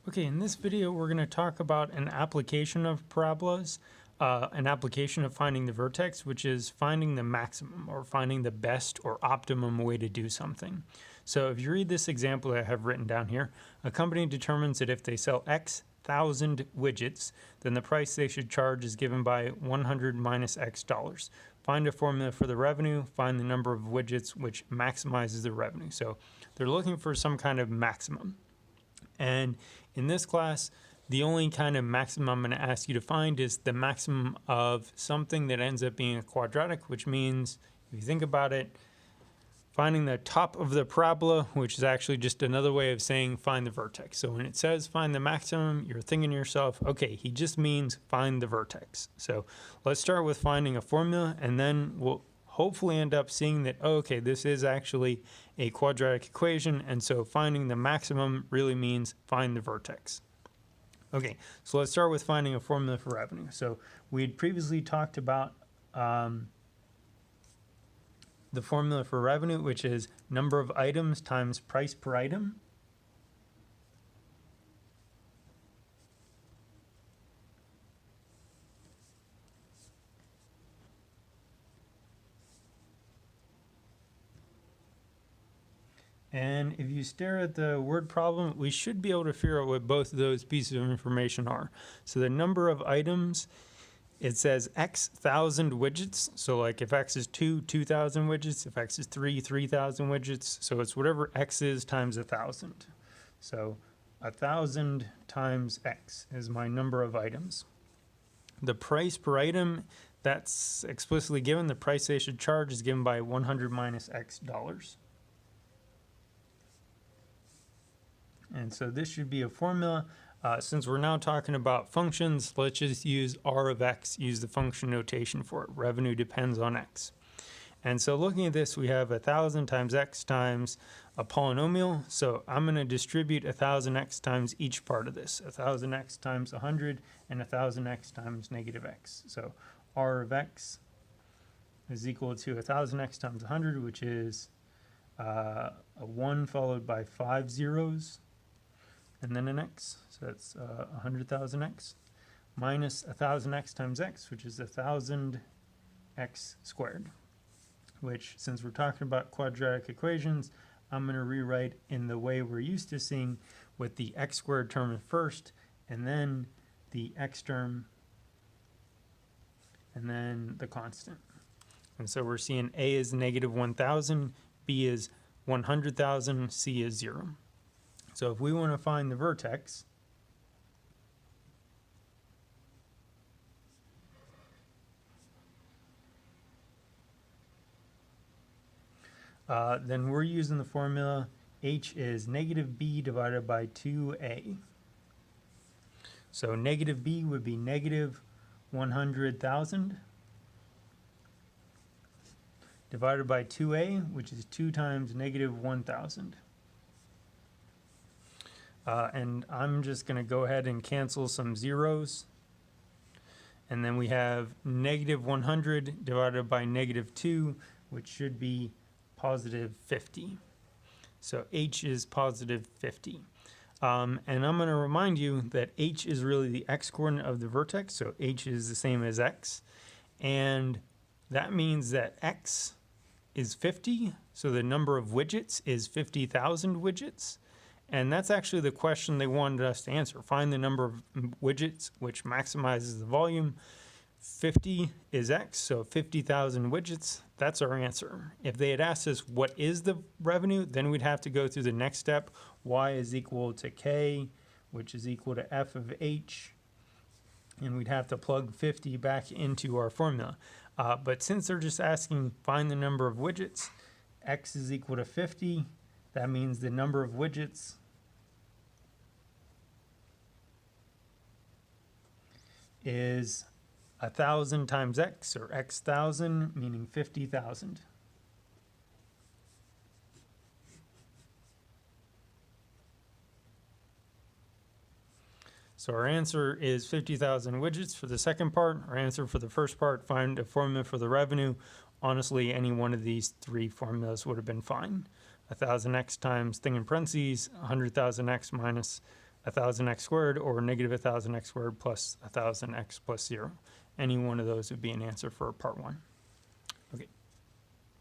Okay, in this video, we're going to talk about an application of parabolas, an application of finding the vertex, which is finding the maximum or finding the best or optimum way to do something. So if you read this example I have written down here, a company determines that if they sell X thousand widgets, then the price they should charge is given by 100 minus X dollars. Find a formula for the revenue, find the number of widgets which maximizes the revenue. So they're looking for some kind of maximum. And in this class, the only kind of maximum I'm going to ask you to find is the maximum of something that ends up being a quadratic, which means, if you think about it, finding the top of the parabola, which is actually just another way of saying find the vertex. So when it says find the maximum, you're thinking to yourself, okay, he just means find the vertex. So let's start with finding a formula, and then we'll hopefully end up seeing that, oh, okay, this is actually a quadratic equation, and so finding the maximum really means find the vertex. Okay, so let's start with finding a formula for revenue. So we had previously talked about the formula for revenue, which is number of items times price per item. And if you stare at the word problem, we should be able to figure out what both of those pieces of information are. So the number of items, it says X thousand widgets. So like if X is 2,000 widgets. If X is 3,000 widgets. So it's whatever X is times 1,000. So 1,000 times X is my number of items. The price per item, that's explicitly given. The price they should charge is given by 100 minus X dollars. And so this should be a formula. Since we're now talking about functions, let's just use R of X, use the function notation for it. Revenue depends on X. And so looking at this, we have 1,000 times X times a polynomial. So I'm going to distribute 1,000X times each part of this. 1,000X times 100 and 1,000X times negative X. So R of X is equal to 1,000X times 100, which is a 1 followed by 5 zeros, and then an X, so that's 100,000X, minus 1,000X times X, which is 1,000X squared, which, since we're talking about quadratic equations, I'm going to rewrite in the way we're used to seeing, with the X squared term first, and then the X term, and then the constant. And so we're seeing A is negative 1,000, B is 100,000, C is 0. So if we want to find the vertex, then we're using the formula H is negative B divided by 2A. So negative B would be negative 100,000 divided by 2A, which is 2 times negative 1,000. And I'm just going to go ahead and cancel some zeros. And then we have negative 100 divided by negative 2, which should be positive 50. So H is positive 50. And I'm going to remind you that H is really the X coordinate of the vertex. So H is the same as X. And that means that X is 50. So the number of widgets is 50,000 widgets. And that's actually the question they wanted us to answer. Find the number of widgets which maximizes the volume. 50 is X, so 50,000 widgets. That's our answer. If they had asked us what is the revenue, then we'd have to go through the next step. Y is equal to K, which is equal to F of H. And we'd have to plug 50 back into our formula. But since they're just asking find the number of widgets, X is equal to 50. That means the number of widgets is 1,000 times X, or X thousand, meaning 50,000. So our answer is 50,000 widgets for the second part. Our answer for the first part, find a formula for the revenue. Honestly, any one of these three formulas would have been fine. 1,000X times thing in parentheses, 100,000X minus 1000x squared or negative 1000x squared plus 1000x plus 0. Any one of those would be an answer for part 1. Okay.